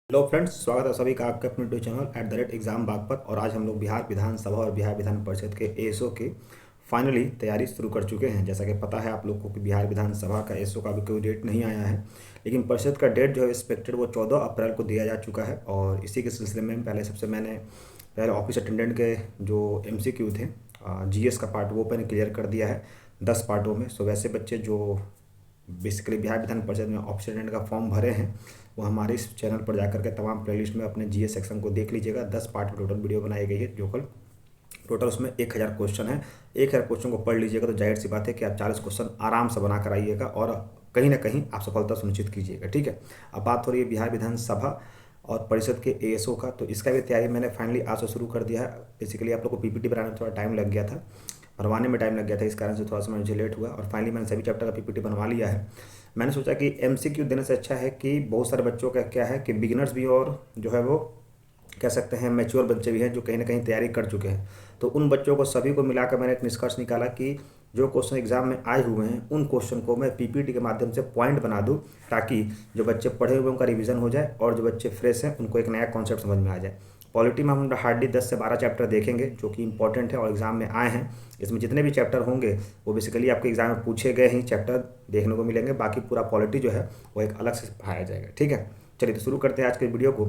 Hello friends, स्वागत है सभी का आपके अपने यूट्यूब चैनल @एग्ज़ाम बागपत। और आज हम लोग बिहार विधानसभा और बिहार विधान परिषद के एएसओ की फाइनली तैयारी शुरू कर चुके हैं। जैसा कि पता है आप लोग को कि बिहार विधानसभा का एएसओ का भी कोई डेट नहीं आया है, लेकिन परिषद का डेट जो है एक्सपेक्टेड वो 14 अप्रैल को दिया जा चुका है। और इसी के सिलसिले में पहले ऑफिस अटेंडेंट के जो MCQ थे, GS का पार्ट वो मैंने क्लियर कर दिया है 10 पार्टों में। सो वैसे बच्चे जो बेसिकली बिहार विधान परिषद में ऑफिस अटेंडेंट का फॉर्म भरे हैं वो हमारे इस चैनल पर जाकर के तमाम प्लेलिस्ट में अपने GS सेक्शन को देख लीजिएगा। 10 पार्ट में टोटल वीडियो बनाई गई है, जो कल टोटल उसमें 1000 क्वेश्चन है। 1000 क्वेश्चन को पढ़ लीजिएगा तो जाहिर सी बात है कि आप 40 क्वेश्चन आराम से बना कर आइएगा और कहीं ना कहीं आप सफलता सुनिश्चित कीजिएगा। ठीक है, अब बात हो रही है बिहार विधानसभा और परिषद के एएसओ का, तो इसका भी तैयारी मैंने फाइनली आज से शुरू कर दिया है। बेसिकली आप लोग को PPT बनाने में थोड़ा टाइम लग गया था, बनवाने में टाइम लग गया था, इस कारण से थोड़ा सा मुझे लेट हुआ और फाइनली मैंने सभी चैप्टर का PPT बनवा लिया है। मैंने सोचा कि MCQ देने से अच्छा है कि बहुत सारे बच्चों का क्या है कि बिगिनर्स भी और जो है वो कह सकते हैं मैच्योर बच्चे भी हैं जो कहीं ना कहीं तैयारी कर चुके हैं। तो उन बच्चों को सभी को मिलाकर मैंने एक निष्कर्ष निकाला कि जो क्वेश्चन एग्जाम में आए हुए हैं उन क्वेश्चन को मैं PPT के माध्यम से पॉइंट बना दूं, ताकि जो बच्चे पढ़े हुए उनका रिवीजन हो जाए और जो बच्चे फ्रेश हैं उनको एक नया कॉन्सेप्ट समझ में आ जाए। पॉलिटी में हम हार्डली 10 से 12 चैप्टर देखेंगे जो कि इंपॉर्टेंट है और एग्जाम में आए हैं। इसमें जितने भी चैप्टर होंगे वो बेसिकली आपके एग्जाम में पूछे गए ही चैप्टर देखने को मिलेंगे। बाकी पूरा पॉलिटी जो है वो एक अलग से पढ़ाया जाएगा। ठीक है, चलिए तो शुरू करते हैं आज के वीडियो को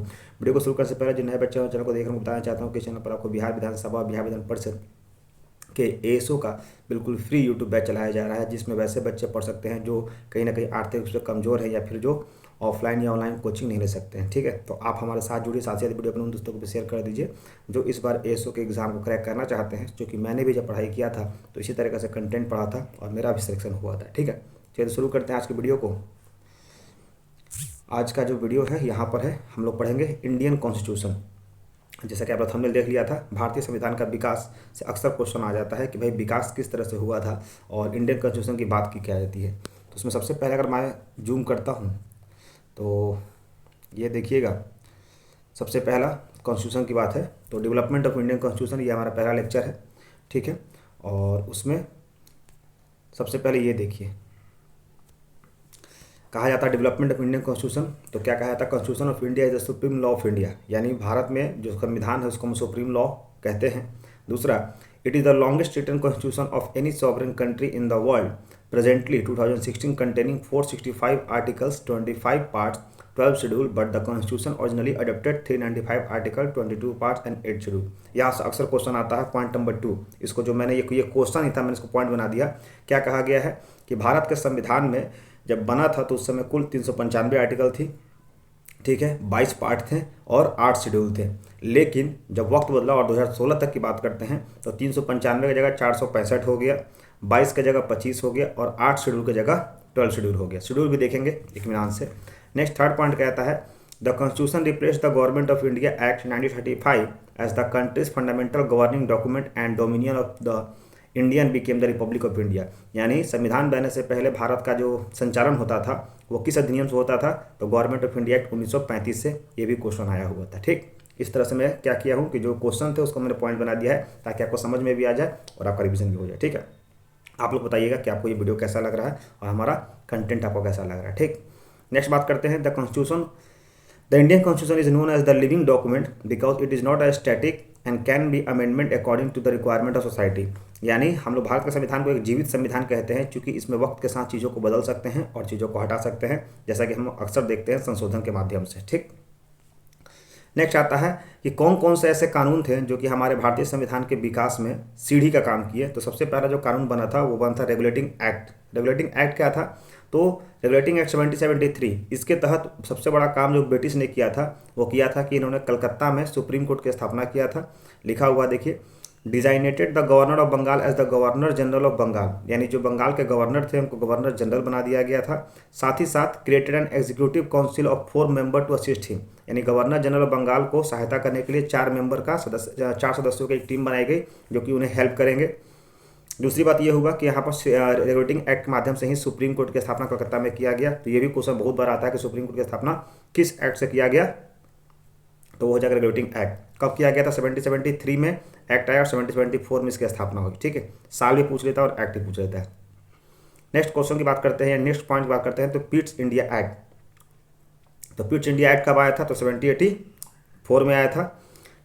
शुरू करने से पहले जो नए बच्चे हैं चैनल को देखने को बताना चाहता हूँ कि चैनल पर आपको बिहार विधानसभा और बिहार विधान परिषद के एएसओ का बिल्कुल फ्री यूट्यूब बैच चलाया जा रहा है, जिसमें वैसे बच्चे पढ़ सकते हैं जो कहीं ना कहीं आर्थिक रूप से कमजोर है या फिर जो ऑफलाइन या ऑनलाइन कोचिंग नहीं ले सकते हैं। ठीक है, तो आप हमारे साथ जुड़िए, साथ ही वीडियो अपने उन दोस्तों को भी शेयर कर दीजिए जो इस बार एएसओ के एग्ज़ाम को क्रैक करना चाहते हैं, क्योंकि मैंने भी जब पढ़ाई किया था तो इसी तरीके से कंटेंट पढ़ा था और मेरा भी सिलेक्शन हुआ था। ठीक है, चलिए शुरू करते हैं आज की वीडियो को। आज का जो वीडियो है यहाँ पर है, हम लोग पढ़ेंगे इंडियन कॉन्स्टिट्यूशन। जैसा कि आपने थंबनेल देख लिया था, भारतीय संविधान का विकास से अक्सर क्वेश्चन आ जाता है कि भाई विकास किस तरह से हुआ था और इंडियन कॉन्स्टिट्यूशन की बात की क्या जाती है। तो उसमें सबसे पहले अगर मैं जूम करता हूँ तो ये देखिएगा, सबसे पहला कॉन्स्टिट्यूशन की बात है। तो डेवलपमेंट ऑफ इंडियन कॉन्स्टिट्यूशन ये हमारा पहला लेक्चर है। ठीक है, और उसमें सबसे पहले ये देखिए, कहा जाता है डेवलपमेंट ऑफ इंडियन कॉन्स्टिट्यूशन। तो क्या कहा जाता है, constitution of India is the supreme law of India, यानी भारत में जो संविधान है उसको हम सुप्रीम लॉ कहते हैं। दूसरा, it is the longest written constitution of any sovereign country in the world, presently 2016 containing 465 articles, 25 parts, 12 schedule, but the constitution originally adopted 395 article, 22 parts and 8 schedule. यहाँ से अक्सर क्वेश्चन आता है पॉइंट नंबर 2। इसको जो मैंने ये क्वेश्चन ही था, मैंने इसको पॉइंट बना दिया। क्या कहा गया है कि भारत के संविधान में जब बना था तो उस समय कुल 395 आर्टिकल थी। ठीक है, 22 पार्ट थे और 8 शेड्यूल थे। लेकिन जब वक्त बदला और 2016 तक की बात करते हैं तो 395 की जगह 465 हो गया, 22 की जगह 25 हो गया और 8 शेड्यूल की जगह 12 शेड्यूल हो गया। शेड्यूल भी देखेंगे इत्मीनान से। नेक्स्ट थर्ड पॉइंट कहता है, the constitution replace the Government of India Act 1935 as the country's fundamental governing document and dominion of the Indian became the Republic of India. यानी संविधान बनने से पहले भारत का जो संचालन होता था वो किस अधिनियम से होता था, तो गवर्नमेंट ऑफ इंडिया एक्ट 1935 से। ये भी क्वेश्चन आया हुआ था। ठीक, इस तरह से मैं क्या किया हूँ कि जो क्वेश्चन थे उसको मैंने पॉइंट बना दिया है ताकि आपको समझ में भी आ जाए और आपका रिविजन भी हो जाए। ठीक है, आप लोग बताइएगा कि आपको ये वीडियो कैसा लग रहा है और हमारा कंटेंट आपको कैसा लग रहा है। ठीक, नेक्स्ट बात करते हैं, the constitution. The Indian constitution is known as the living document because it is not a static and can be amendment according to the requirement of society. यानी हम लोग भारत के संविधान को एक जीवित संविधान कहते हैं, क्योंकि इसमें वक्त के साथ चीज़ों को बदल सकते हैं और चीज़ों को हटा सकते हैं, जैसा कि हम अक्सर देखते हैं संशोधन के माध्यम से। ठीक, नेक्स्ट आता है कि कौन कौन से ऐसे कानून थे जो कि हमारे भारतीय संविधान के विकास में सीढ़ी का काम किए। तो सबसे पहला जो कानून बना था वो बना था रेगुलेटिंग एक्ट। रेगुलेटिंग एक्ट क्या था, तो रेगुलेटिंग एक्ट 1773। इसके तहत सबसे बड़ा काम जो ब्रिटिश ने किया था वो किया था कि इन्होंने कलकत्ता में सुप्रीम कोर्ट की स्थापना किया था। लिखा हुआ देखिए, designated the governor of Bengal as the governor general of Bengal, यानी जो बंगाल के गवर्नर थे उनको गवर्नर जनरल बना दिया गया था। साथ ही साथ created an executive council of 4 member to assist him, यानी गवर्नर जनरल ऑफ बंगाल को सहायता करने के लिए 4 सदस्यों की एक टीम बनाई गई जो कि उन्हें हेल्प करेंगे। दूसरी बात यह होगा कि यहाँ पर रेगुलेटिंग एक्ट के माध्यम से ही सुप्रीम कोर्ट की स्थापना कलकत्ता में किया गया। तो ये भी क्वेश्चन बहुत बार आता है कि सुप्रीम कोर्ट की स्थापना किस एक्ट से किया गया, तो वो हो जाएगा रेगुलेटिंग एक्ट। कब किया गया था, 1773 में एक्ट आया और 1774 में इसकी स्थापना हुई। ठीक है, साल भी पूछ लेता है और एक्ट भी पूछ लेता है। नेक्स्ट क्वेश्चन की बात करते हैं, नेक्स्ट पॉइंट की बात करते हैं, तो पिट्स इंडिया एक्ट। तो पिट्स इंडिया एक्ट कब आया था? तो 1784 में आया था।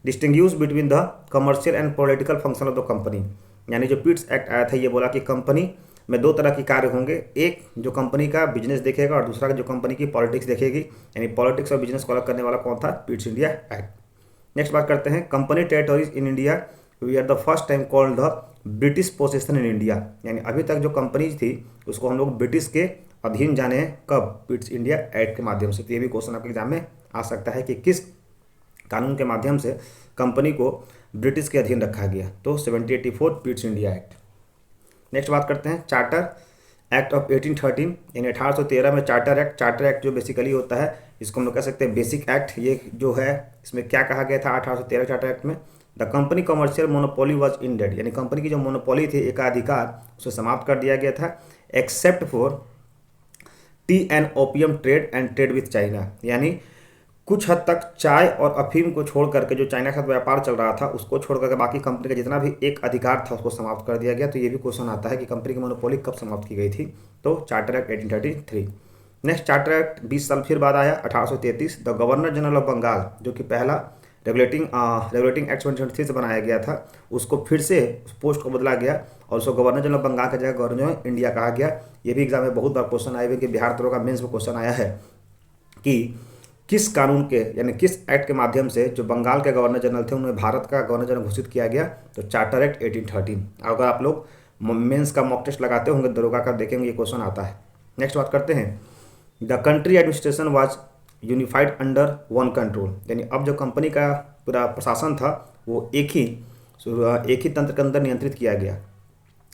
Distinguish between the commercial and political function of the company, यानी जो पिट्स एक्ट आया था ये बोला कि कंपनी में दो तरह के कार्य होंगे, एक जो कंपनी का बिजनेस देखेगा और दूसरा जो कंपनी की पॉलिटिक्स देखेगी, यानी पॉलिटिक्स और बिजनेस को अलग करने वाला कौन था? Pitt's India act. नेक्स्ट बात करते हैं company territories in India we are the first time called the British possession in India, यानी अभी तक जो कंपनीज थी उसको हम लोग ब्रिटिश के अधीन जाने हैं कब? पिट्स इंडिया एक्ट के माध्यम से। तो ये भी क्वेश्चन आपके एग्जाम में आ सकता है कि किस कानून के माध्यम से कंपनी को ब्रिटिश के अधीन रखा गया? तो 1784 पिट्स इंडिया एक्ट। नेक्स्ट बात करते हैं चार्टर एक्ट ऑफ 1813, यानी 1813 में चार्टर एक्ट। चार्टर एक्ट जो बेसिकली होता है इसको हम लोग कह सकते हैं बेसिक एक्ट। ये जो है इसमें क्या कहा गया था 1813 चार्टर एक्ट में? The company commercial monopoly was ended, यानी कंपनी की जो मोनोपोली थी, एकाधिकार, उसे समाप्त कर दिया गया था, except for T and opium trade and trade with China, यानी कुछ हद तक चाय और अफीम को छोड़ करके जो चाइना का व्यापार चल रहा था उसको छोड़ करके बाकी कंपनी का जितना भी एक अधिकार था उसको समाप्त कर दिया गया। तो ये भी क्वेश्चन आता है कि कंपनी की मोनोपोली कब समाप्त की गई थी? तो charter act 1833। Next charter act 20 साल फिर बाद आया 1833। The governor general of Bengal, जो कि पहला रेगुलेटिंग एक्ट 2023 से बनाया गया था, उसको फिर से उस पोस्ट को बदला गया और उसको गवर्नर जनरल ऑफ बंगाल की जगह गवर्नर जनरल इंडिया कहा गया। ये भी एग्जाम में बहुत बार क्वेश्चन आए हुए कि बिहार तरो का मेंस में क्वेश्चन आया है कि किस कानून के यानी किस एक्ट के माध्यम से जो बंगाल के गवर्नर जनरल थे उन्हें भारत का गवर्नर जनरल घोषित किया गया? तो चार्टर एक्ट 1813। अगर आप लोग मेंस का मॉक टेस्ट लगाते होंगे दरोगा का, देखेंगे ये क्वेश्चन आता है। नेक्स्ट बात करते हैं the country administration was unified under one control, यानी अब जो कंपनी का पूरा प्रशासन था वो एक ही तंत्र के अंदर नियंत्रित किया गया।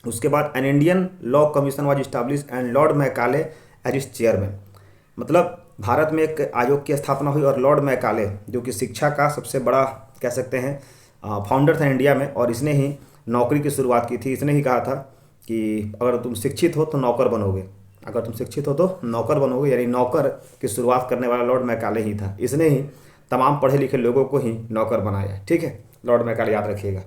उसके बाद an Indian law commission was establish and lord Macaulay as is chairman, मतलब भारत में एक आयोग की स्थापना हुई और लॉर्ड मैकाले जो कि शिक्षा का सबसे बड़ा कह सकते हैं फाउंडर था इंडिया में, और इसने ही नौकरी की शुरुआत की थी। इसने ही कहा था कि अगर तुम शिक्षित हो तो नौकर बनोगे, अगर तुम शिक्षित हो तो नौकर बनोगे, यानी नौकर की शुरुआत करने वाला लॉर्ड मैकाले ही था। इसने ही तमाम पढ़े लिखे लोगों को ही नौकर बनाया। ठीक है, लॉर्ड मैकाले याद रखिएगा।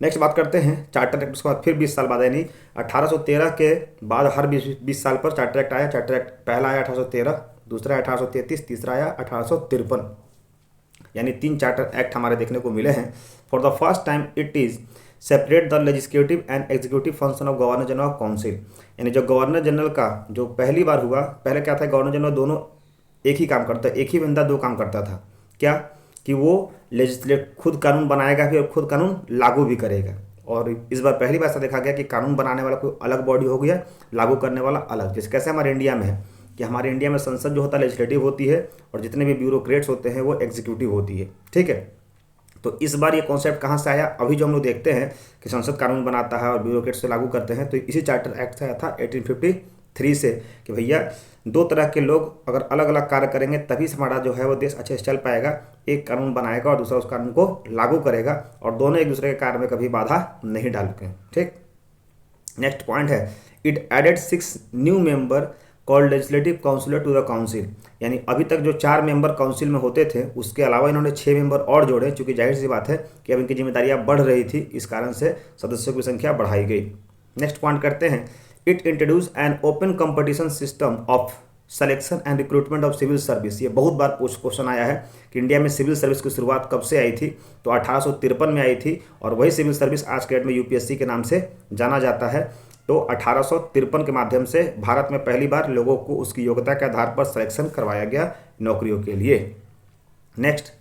नेक्स्ट बात करते हैं चार्टर एक्ट। उसके बाद फिर 20 साल बाद, यानी 1813 के बाद हर 20 साल पर चार्टर एक्ट आया। चार्टर एक्ट पहला आया 1813, दूसरा 1833, तीसरा आया 1853, यानी 3 चार्टर एक्ट हमारे देखने को मिले हैं। For the first time it is separate the legislative and executive function of governor general of council, यानी जो गवर्नर जनरल का जो पहली बार हुआ, पहले क्या था गवर्नर जनरल दोनों एक ही काम करता, एक ही बंदा दो काम करता था। क्या कि वो लेजिस्लेट खुद कानून बनाएगा भी और खुद कानून लागू भी करेगा, और इस बार पहली बार ऐसा देखा गया कि कानून बनाने वाला कोई अलग बॉडी हो गया, लागू करने वाला अलग। जैसे कैसे हमारे इंडिया में है कि हमारे इंडिया में संसद जो होता है लेजिस्लेटिव होती है और जितने भी ब्यूरोक्रेट्स होते हैं वो एग्जीक्यूटिव होती है। ठीक है, तो इस बार ये कॉन्सेप्ट कहाँ से आया? अभी जो हम लोग देखते हैं कि संसद कानून बनाता है और ब्यूरोक्रेट्स से लागू करते हैं, तो इसी चार्टर एक्ट से आया था 1853 से कि भैया दो तरह के लोग अगर अलग अलग कार्य करेंगे तभी से हमारा जो है वो देश अच्छे से चल पाएगा। एक कानून बनाएगा और दूसरा उस कानून को लागू करेगा, और दोनों एक दूसरे के कार्य में कभी बाधा नहीं डालते। ठीक, नेक्स्ट पॉइंट है it added 6 new member called legislative councillor to the council, यानी अभी तक जो 4 मेंबर काउंसिल में होते थे उसके अलावा इन्होंने 6 मेंबर और जोड़े, चूँकि जाहिर सी बात है कि अब इनकी जिम्मेदारियाँ बढ़ रही थी, इस कारण से सदस्यों की संख्या बढ़ाई गई। नेक्स्ट पॉइंट करते हैं it introduce an open competition system of selection and recruitment of civil service. ये बहुत बार क्वेश्चन आया है कि इंडिया में सिविल सर्विस की शुरुआत कब से आई थी? तो 1853 में आई थी, और वही सिविल सर्विस आज के डेट में यूपीएससी के नाम से जाना जाता है। तो 1853 के माध्यम से भारत में पहली बार लोगों को उसकी योग्यता के आधार पर सिलेक्शन करवाया गया नौकरियों के लिए। Next,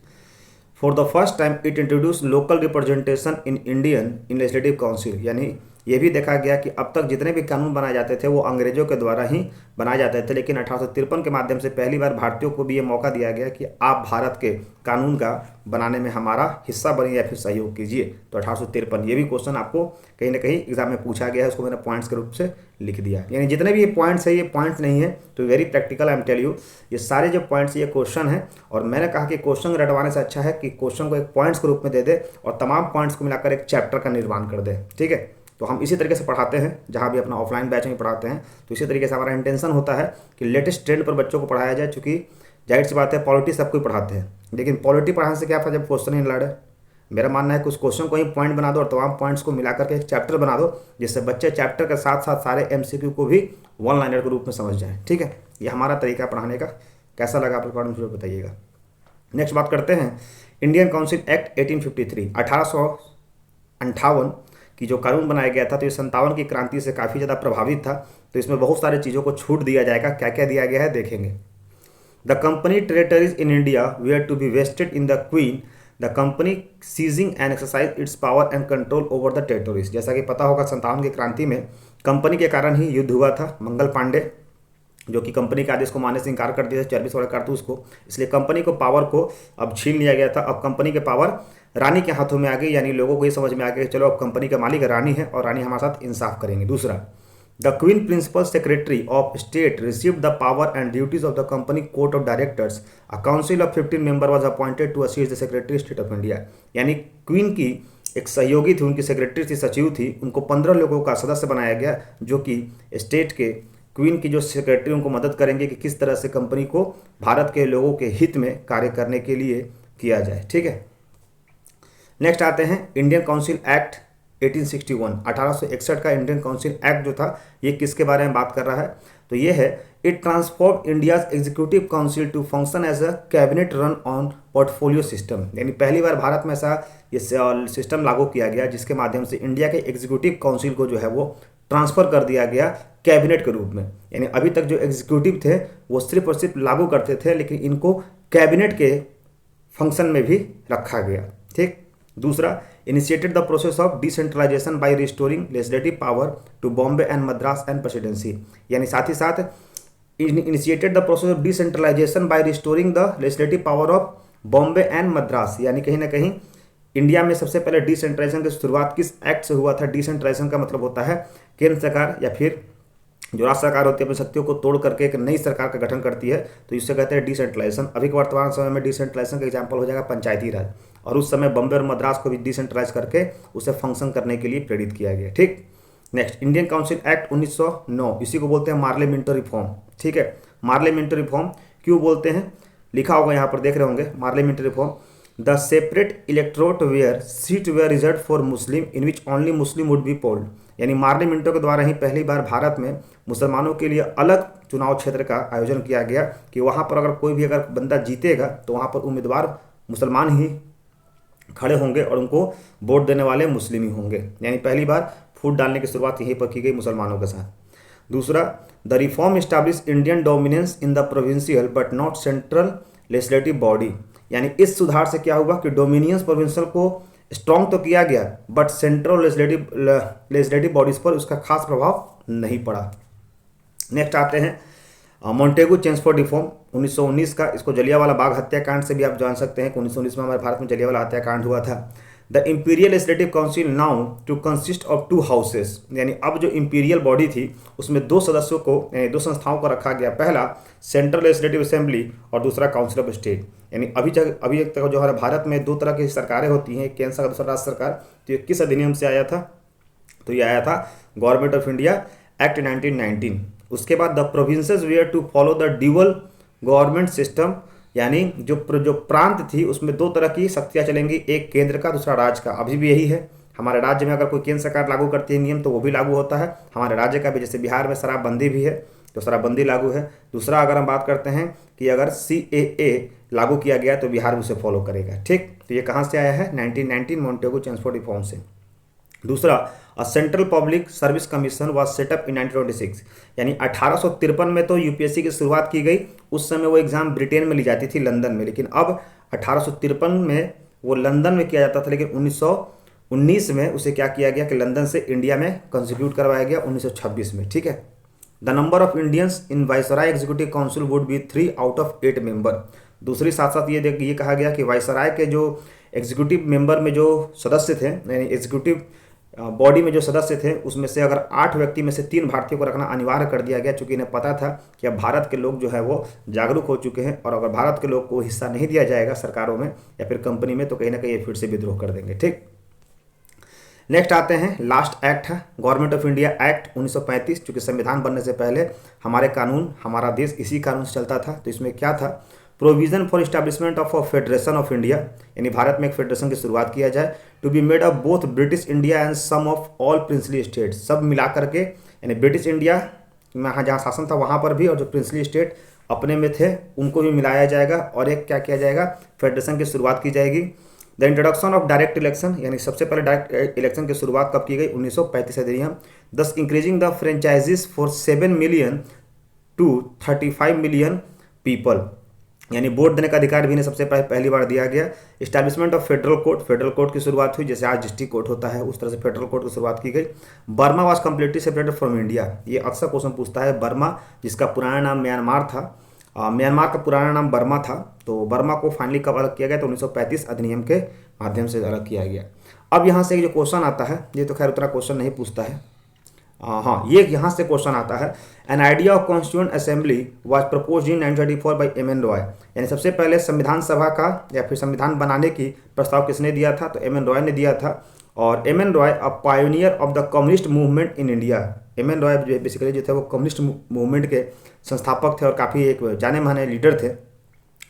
for the first time it introduce local representation in Indian in legislative council, यानी ये भी देखा गया कि अब तक जितने भी कानून बनाए जाते थे वो अंग्रेजों के द्वारा ही बनाए जाते थे, लेकिन 1853 के माध्यम से पहली बार भारतीयों को भी ये मौका दिया गया कि आप भारत के कानून का बनाने में हमारा हिस्सा बनिए या फिर सहयोग कीजिए। तो 1853 ये भी क्वेश्चन आपको कहीं ना कहीं एग्जाम में पूछा गया है, उसको मैंने पॉइंट्स के रूप से लिख दिया। यानी जितने भी ये पॉइंट्स है ये पॉइंट्स नहीं है, तो very practical I am tell you, ये सारे जो पॉइंट्स ये क्वेश्चन है, और मैंने कहा कि क्वेश्चन रटवाने से अच्छा है कि क्वेश्चन को एक पॉइंट्स के रूप में दे दे और तमाम पॉइंट्स को मिलाकर एक चैप्टर का निर्माण कर दे। ठीक है, तो हम इसी तरीके से पढ़ाते हैं, जहाँ भी अपना ऑफलाइन बैच में पढ़ाते हैं, तो इसी तरीके से हमारा इंटेंशन होता है कि लेटेस्ट ट्रेंड पर बच्चों को पढ़ाया जाए। चूँकि जाहिर सी बात है पॉलिटी सबको पढ़ाते हैं, लेकिन पॉलिटी पढ़ाने से क्या फायदा जब क्वेश्चन ही लड़े। मेरा मानना है कि उस क्वेश्चन को ही पॉइंट बना दो और तमाम पॉइंट्स को मिलाकर के एक चैप्टर बना दो, जिससे बच्चे चैप्टर के साथ साथ सारे MCQ को भी वन लाइनर के रूप में समझ जाएँ। ठीक है, ये हमारा तरीका पढ़ाने का कैसा लगा आपको कमेंट में बताइएगा। नेक्स्ट बात करते हैं इंडियन काउंसिल एक्ट 1853 1858 की जो कानून बनाया गया था, तो ये 57 की क्रांति से काफ़ी ज़्यादा प्रभावित था। तो इसमें बहुत सारी चीज़ों को छूट दिया जाएगा, क्या क्या दिया गया है देखेंगे। The company territories in India were to be vested in the queen, the company ceasing and exercise its power and control over the territories. जैसा कि पता होगा 57 की क्रांति में कंपनी के कारण ही युद्ध हुआ था। मंगल पांडे जो कि कंपनी के आदेश को मानने से इंकार कर दिया था 24 वाले कारतूस को, इसलिए कंपनी को पावर को अब छीन लिया गया था। अब कंपनी के पावर रानी के हाथों में आ गई, यानी लोगों को ये समझ में आ गया कि चलो अब कंपनी का मालिक रानी है और रानी हमारे साथ इंसाफ करेंगे। दूसरा, the queen principal secretary of state received the power and duties of the company court of directors. A council of 15 member was appointed to assist the secretary state of India. यानी क्वीन की एक सहयोगी थी, उनकी secretary थी, सचिव थी, उनको 15 लोगों का सदस्य बनाया गया जो कि स्टेट के क्वीन की जो सेक्रेटरी उनको मदद करेंगे कि किस तरह से कंपनी को भारत के लोगों के हित में कार्य करने के लिए किया जाए। ठीक है, नेक्स्ट आते हैं इंडियन काउंसिल एक्ट 1861 1861 का इंडियन काउंसिल एक्ट जो था, ये किसके बारे में बात कर रहा है, तो ये है it transform India's executive council to function as a cabinet run on portfolio system. यानी पहली बार भारत में ऐसा ये सिस्टम लागू किया गया जिसके माध्यम से इंडिया के एग्जीक्यूटिव काउंसिल को जो है वो ट्रांसफर कर दिया गया कैबिनेट के रूप में। यानी अभी तक जो एग्जीक्यूटिव थे वो सिर्फ और सिर्फ लागू करते थे, लेकिन इनको कैबिनेट के फंक्शन में भी रखा गया। ठीक, दूसरा, initiated the process of decentralisation by restoring legislative power to Bombay and Madras and presidency. यानी साथ ही साथ initiated the process of decentralisation by restoring the legislative power of Bombay and Madras. यानी कहीं ना कहीं इंडिया में सबसे पहले डिसेंट्रलाइजेशन की शुरुआत किस एक्ट से हुआ था। डिसेंट्रलाइजेशन का मतलब होता है केंद्र सरकार या फिर जो राज्य सरकार होती है अपनी शक्तियों को तोड़ करके एक नई सरकार का गठन करती है, तो इससे कहते हैं डिसेंट्रलाइजेशन। अभी के वर्तमान समय में डिसेंट्रलाइजेशन का एग्जाम्पल हो जाएगा पंचायती राज, और उस समय बम्बे और मद्रास को भी डिसेंट्रलाइज करके उसे फंक्शन करने के लिए प्रेरित किया गया। ठीक, नेक्स्ट इंडियन काउंसिल एक्ट 1909, इसी को बोलते हैं मार्लियामेंटो रिफॉर्म। ठीक है, मार्लियामेंटो रिफॉर्म क्यों बोलते हैं, लिखा होगा यहाँ पर देख रहे होंगे, Morley Minto reform the separate electorate where seat were reserve for Muslim in which only Muslim would be polled. यानी मार्लियामेंटो के द्वारा ही पहली बार भारत में मुसलमानों के लिए अलग चुनाव क्षेत्र का आयोजन किया गया कि वहाँ पर अगर कोई भी अगर बंदा जीतेगा तो वहाँ पर उम्मीदवार मुसलमान ही खड़े होंगे और उनको वोट देने वाले मुस्लिम ही होंगे। यानी पहली बार फूट डालने की शुरुआत यहीं पर की गई मुसलमानों के साथ। दूसरा, the reform establish Indian dominance in the provincial but not central legislative body. यानी इस सुधार से क्या हुआ कि डोमिनियंस प्रोविंशियल को स्ट्रॉन्ग तो किया गया बट सेंट्रल लेजिस्लेटिव बॉडीज पर उसका खास प्रभाव नहीं पड़ा। नेक्स्ट आते हैं मॉन्टेगू चेम्सफोर्ड रिफॉर्म 1919 का, इसको जलियांवाला बाग हत्याकांड से भी आप जान सकते हैं कि 1919 में हमारे भारत में जलियांवाला हत्याकांड हुआ था। The imperial legislative council now to consist of 2 houses. यानी अब जो इंपीरियल बॉडी थी उसमें 2 सदस्यों को यानी 2 संस्थाओं को रखा गया, पहला सेंट्रल लेजिस्लेटिव असेंबली और दूसरा काउंसिल ऑफ स्टेट। यानी अभी तक जो हमारे भारत में 2 तरह की सरकारें होती हैं, केंद्र सरकार दूसरा राज्य सरकार। तो ये किस अधिनियम से आया था, तो ये आया था गवर्नमेंट ऑफ इंडिया एक्ट 1919। उसके बाद the provinces were to follow the dual government system. यानी जो प्रांत थी उसमें 2 तरह की शक्तियाँ चलेंगी, एक केंद्र का दूसरा राज्य का। अभी भी यही है, हमारे राज्य में अगर कोई केंद्र सरकार लागू करती है नियम तो वो भी लागू होता है हमारे राज्य का भी। जैसे बिहार में शराबबंदी भी है तो शराबबंदी लागू है। दूसरा, अगर हम बात करते हैं कि अगर CAA लागू किया गया तो बिहार भी उसे फॉलो करेगा। ठीक, तो ये कहाँ से आया है, 1919 मॉन्टेगू चेम्सफोर्ड रिफॉर्म से। दूसरा, a central public service commission was set up in 1926। यानी 1853 में तो यूपीएससी की शुरुआत की गई, उस समय वो एग्ज़ाम ब्रिटेन में ली जाती थी लंदन में, लेकिन अब 1853 में वो लंदन में किया जाता था, लेकिन 1919 में उसे क्या किया गया कि लंदन से इंडिया में कंस्टिट्यूट करवाया गया 1926 में। ठीक है, the number of Indians in viceroy executive council would be 3 out of 8 member. दूसरी साथ साथ ये कहा गया कि वाइसराय के जो एग्जीक्यूटिव मेंबर में जो सदस्य थे, यानी एग्जीक्यूटिव बॉडी में जो सदस्य थे उसमें से अगर 8 व्यक्ति में से 3 भारतीयों को रखना अनिवार्य कर दिया गया, चूँकि इन्हें पता था कि अब भारत के लोग जो है वो जागरूक हो चुके हैं और अगर भारत के लोग को हिस्सा नहीं दिया जाएगा सरकारों में या फिर कंपनी में तो कहीं ना कहीं ये फिर से विद्रोह कर देंगे। ठीक, नेक्स्ट आते हैं लास्ट एक्ट है गवर्नमेंट ऑफ इंडिया एक्ट 1935। चूँकि संविधान बनने से पहले हमारे कानून, हमारा देश इसी कानून से चलता था। तो इसमें क्या था, provision for establishment of a federation of India. यानी भारत में एक फेडरेशन की शुरुआत किया जाए, to be made of both British India and some of all princely states. सब मिला करके, यानी ब्रिटिश इंडिया में जहाँ शासन था वहाँ पर भी और जो प्रिंसली स्टेट अपने में थे उनको भी मिलाया जाएगा और एक क्या किया जाएगा, फेडरेशन की शुरुआत की जाएगी। The introduction of direct election, यानी सबसे पहले डायरेक्ट इलेक्शन की शुरुआत कब की गई, 1935 अधिनियम। Thus increasing the franchises for 7 million to 35 million people, यानी वोट देने का अधिकार भी इन्हें सबसे पहली बार दिया गया। Establishment of federal court, federal court की शुरुआत हुई, जैसे आज डिस्ट्रिक्ट कोर्ट होता है उस तरह से फेडरल कोर्ट की शुरुआत की गई। Burma was completely separated from India, ये अक्सर क्वेश्चन पूछता है। बर्मा जिसका पुराना नाम म्यांमार था, म्यांमार का पुराना नाम बर्मा था, तो बर्मा को फाइनली कब अलग किया गया, तो 1935 अधिनियम के माध्यम से अलग किया गया। अब यहाँ से जो क्वेश्चन आता है, ये तो खैर उतना क्वेश्चन नहीं पूछता है, हाँ ये यहाँ से क्वेश्चन आता है। An idea of constituent assembly was proposed in 1934 by M N Roy, यानी सबसे पहले संविधान सभा का या फिर संविधान बनाने की प्रस्ताव किसने दिया था, तो एम एन रॉय ने दिया था। और M N Roy a pioneer of the communist movement in India, M N Roy basically जो थे वो कम्युनिस्ट मूवमेंट के संस्थापक थे और काफ़ी एक जाने माने लीडर थे।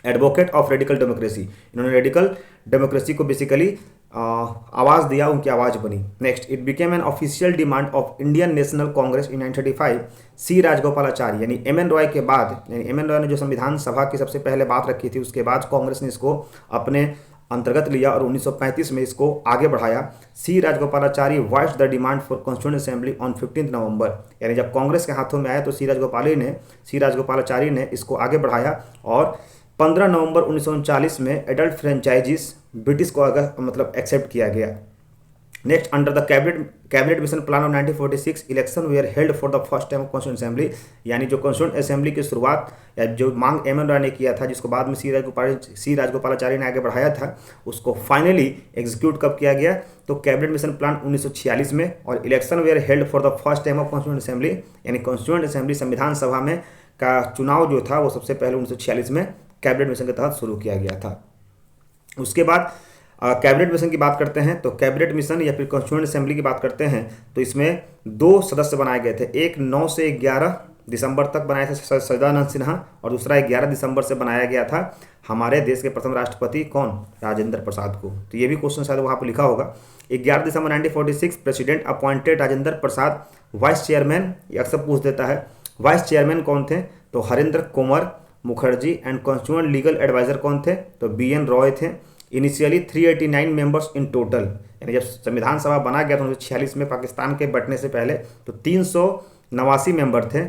एडवोकेट ऑफ रेडिकल डेमोक्रेसी, इन्होंने रेडिकल डेमोक्रेसी को बेसिकली आवाज़ दिया, उनकी आवाज़ बनी। Next, it became an official demand of Indian National Congress in 1935 C Rajagopalachari, यानी एम एन रॉय के बाद, यानी एम एन रॉय ने जो संविधान सभा की सबसे पहले बात रखी थी उसके बाद कांग्रेस ने इसको अपने अंतर्गत लिया और 1935 में इसको आगे बढ़ाया। C Rajagopalachari voiced the demand for constituent assembly on 15 November, यानी जब कांग्रेस के हाथों में आया तो सी राजगोपालाचारी ने इसको आगे बढ़ाया और 15 नवंबर 1939 में एडल्ट फ्रेंचाइजीज ब्रिटिश को मतलब एक्सेप्ट किया गया। Next, under the cabinet mission plan of 1946 election where held for the first time constituent assembly, यानी जो कॉन्स्टिट्यूएंट असेंबली की शुरुआत या जो मांग एम एन रॉय ने किया था, जिसको बाद में सी राजगोपालाचारी ने आगे बढ़ाया था, उसको फाइनली एग्जीक्यूट कब किया गया, तो कैबिनेट मिशन प्लान 1946 में। और election where held for the first time of constituent assembly, यानी कॉन्स्टिट्यूएंट असेंबली संविधान सभा में का चुनाव जो था वो सबसे पहले 1946 में कैबिनेट मिशन के तहत शुरू किया गया था। उसके बाद कैबिनेट मिशन की बात करते हैं, तो कैबिनेट मिशन या फिर कॉन्स्टिट्यूएंट असेंबली की बात करते हैं तो इसमें 2 सदस्य बनाए गए थे, एक 9 से 11 दिसंबर तक बनाए थे सचिदानंद सिन्हा, और दूसरा 11 दिसंबर से बनाया गया था हमारे देश के प्रथम राष्ट्रपति कौन, राजेंद्र प्रसाद को। तो ये भी क्वेश्चन शायद वहाँ पर लिखा होगा। 11 दिसंबर 1946 president appointed Rajendra Prasad, vice chairman ये अक्सर पूछ देता है, वाइस चेयरमैन कौन थे, तो Harendra Coomar Mukherjee, and constituent legal adviser कौन थे, तो बी एन रॉय थे। इनिशियली 389 मेंबर्स इन टोटल, यानी जब संविधान सभा बना गया था 1946 में पाकिस्तान के बंटने से पहले, तो 389 मेंबर थे,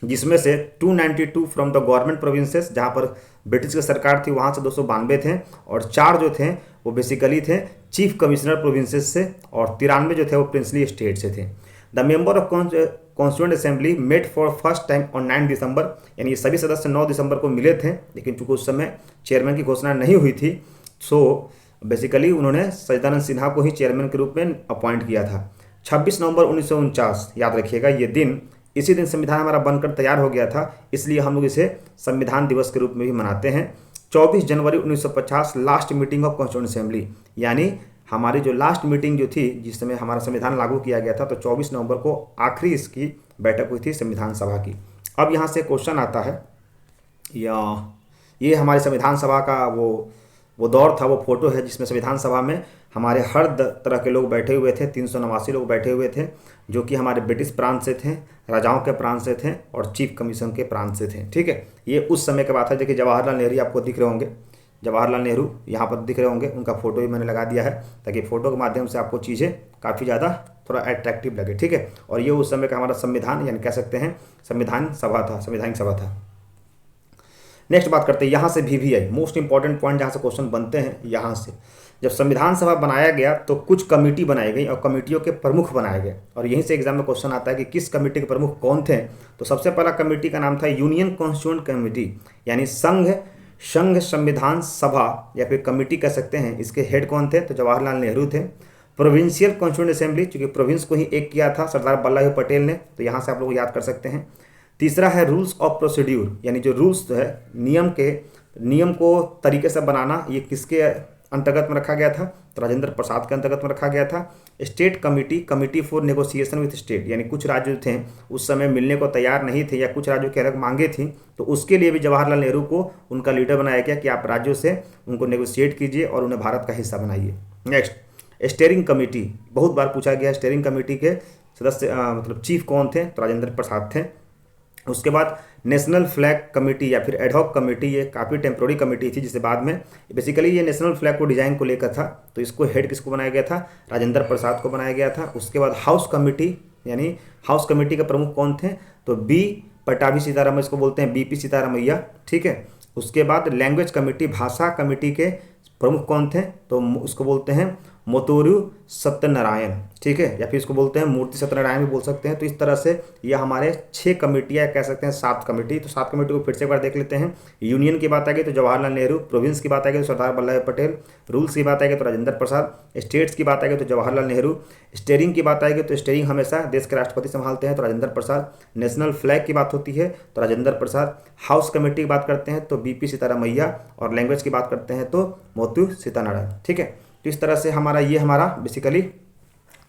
जिसमें से 292 फ्रॉम द गवर्नमेंट प्रोविंसेस, जहाँ पर ब्रिटिश की सरकार थी वहाँ से 292 थे, और 4 जो थे वो बेसिकली थे चीफ कमिश्नर प्रोविंसेस से, और 93 जो थे वो प्रिंसली स्टेट से थे। The member of constituent assembly met for first time on 9 December, यानी ये सभी सदस्य 9 दिसंबर को मिले थे, लेकिन चूंकि उस समय चेयरमैन की घोषणा नहीं हुई थी, सो बेसिकली उन्होंने सचिदानंद सिन्हा को ही चेयरमैन के रूप में अपॉइंट किया था। 26 नवंबर 1949, याद रखिएगा ये दिन, इसी दिन संविधान हमारा बनकर तैयार हो गया था, इसलिए हम लोग इसे संविधान दिवस के रूप में भी मनाते हैं। 24 जनवरी 1950 last meeting of constituent assembly, यानी हमारी जो लास्ट मीटिंग जो थी जिस समय हमारा संविधान लागू किया गया था, तो 24 नवंबर को आखिरी इसकी बैठक हुई थी संविधान सभा की। अब यहाँ से क्वेश्चन आता है, या ये हमारी संविधान सभा का वो दौर था, वो फोटो है जिसमें संविधान सभा में हमारे हर तरह के लोग बैठे हुए थे, 389 लोग बैठे हुए थे, जो कि हमारे ब्रिटिश प्रांत से थे, राजाओं के प्रांत से थे और चीफ कमीशन के प्रांत से थे। ठीक है, ये उस समय की बात है। देखिए जवाहरलाल नेहरू आपको दिख रहे होंगे, जवाहरलाल नेहरू यहाँ पर दिख रहे होंगे, उनका फोटो भी मैंने लगा दिया है ताकि फोटो के माध्यम से आपको चीज़ें काफ़ी ज़्यादा थोड़ा अट्रैक्टिव लगे। ठीक है, और ये उस समय का हमारा संविधान, यानी कह सकते हैं संविधान सभा था, संवैधानिक सभा था। नेक्स्ट बात करते हैं यहाँ से VVI, मोस्ट इंपॉर्टेंट पॉइंट जहाँ से क्वेश्चन बनते हैं। यहाँ से जब संविधान सभा बनाया गया तो कुछ कमेटी बनाई गई और कमेटियों के प्रमुख बनाए गए, और यहीं से एग्जाम में क्वेश्चन आता है कि किस कमेटी के प्रमुख कौन थे। तो सबसे पहला कमेटी का नाम था यूनियन कॉन्स्टिट्यूएंट कमेटी, यानी संघ संविधान सभा या फिर कमेटी कह सकते हैं। इसके हेड कौन थे, तो जवाहरलाल नेहरू थे। प्रोविंशियल कॉन्स्टिट्यूएंट असेंबली, चूंकि प्रोविंस को ही एक किया था सरदार वल्लभ भाई पटेल ने, तो यहाँ से आप लोग याद कर सकते हैं। तीसरा है रूल्स ऑफ प्रोसीड्यूर, यानी जो रूल्स है नियम को तरीके से बनाना, ये किसके अंतर्गत में रखा गया था, तो राजेंद्र प्रसाद के अंतर्गत में रखा गया था। State committee for negotiation with state, यानी कुछ राज्य थे उस समय मिलने को तैयार नहीं थे या कुछ राज्यों की अलग मांगे थी, तो उसके लिए भी जवाहरलाल नेहरू को उनका लीडर बनाया गया कि आप राज्यों से उनको नेगोशिएट कीजिए और उन्हें भारत का हिस्सा बनाइए। नेक्स्ट स्टीयरिंग कमेटी, बहुत बार पूछा गया स्टीयरिंग कमेटी के सदस्य मतलब चीफ कौन थे, तो राजेंद्र प्रसाद थे। उसके बाद नेशनल फ्लैग कमेटी या फिर एडहॉक कमेटी, ये काफ़ी टेम्प्रोरी कमेटी थी जिसे बाद में बेसिकली ये नेशनल फ्लैग को डिज़ाइन को लेकर था, तो इसको हेड किसको बनाया गया था, राजेंद्र प्रसाद को बनाया गया था। उसके बाद हाउस कमेटी, यानी हाउस कमेटी के प्रमुख कौन थे, तो बी पटाभी सीताराम, इसको बोलते हैं बीपी सीतारामैया, ठीक है। उसके बाद लैंग्वेज कमेटी, भाषा कमेटी के प्रमुख कौन थे, तो उसको बोलते हैं मोतोरू सत्यनारायण, ठीक है, या फिर इसको बोलते हैं मूर्ति सत्यनारायण भी बोल सकते हैं। तो इस तरह से ये हमारे 6 कमेटियाँ कह सकते हैं, 7 कमेटी। तो 7 कमेटी को फिर से एक बार देख लेते हैं। यूनियन की बात आ गई तो जवाहरलाल नेहरू, प्रोविंस की बात आ गई तो सरदार वल्लभ भाई पटेल, रूल्स की बात आ गई तो राजेंद्र प्रसाद, स्टेट्स की बात आ गई तो जवाहरलाल नेहरू, स्टेयरिंग की बात आएगी तो स्टेयरिंग हमेशा देश के राष्ट्रपति संभालते हैं तो राजेंद्र प्रसाद, नेशनल फ्लैग की बात होती है तो राजेंद्र प्रसाद, हाउस कमेटी की बात करते हैं तो बीपी सीतारामैया, और लैंग्वेज की बात करते हैं तो मोतू सीतानारायण, ठीक है। तो इस तरह से हमारा बेसिकली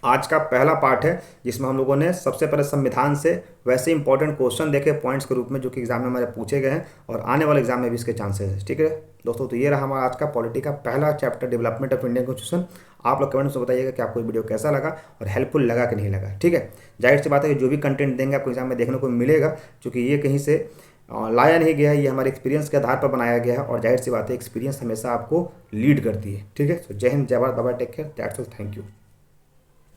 आज का पहला पार्ट है जिसमें हम लोगों ने सबसे पहले संविधान से वैसे इंपॉर्टेंट क्वेश्चन देखे पॉइंट्स के रूप में जो कि एग्जाम में हमारे पूछे गए हैं और आने वाले एग्जाम में भी इसके चांसेस है, ठीक है दोस्तों। तो ये रहा हमारा आज का पॉलिटी का पहला chapter, development of Indian constitution. आप लोग कमेंट्स में बताइएगा कि आपको वीडियो कैसा लगा और हेल्पफुल लगा कि नहीं लगा, ठीक है। जाहिर सी बात है कि जो भी कंटेंट देंगे आपको एग्जाम में देखने को मिलेगा, क्योंकि ये कहीं से लाया नहीं गया है, ये हमारे एक्सपीरियंस के आधार पर बनाया गया है और जाहिर सी बात है एक्सपीरियंस हमेशा आपको लीड करती है, ठीक है। तो जय हिंद, जय Bharat, bye bye, take care, that's all, thank you.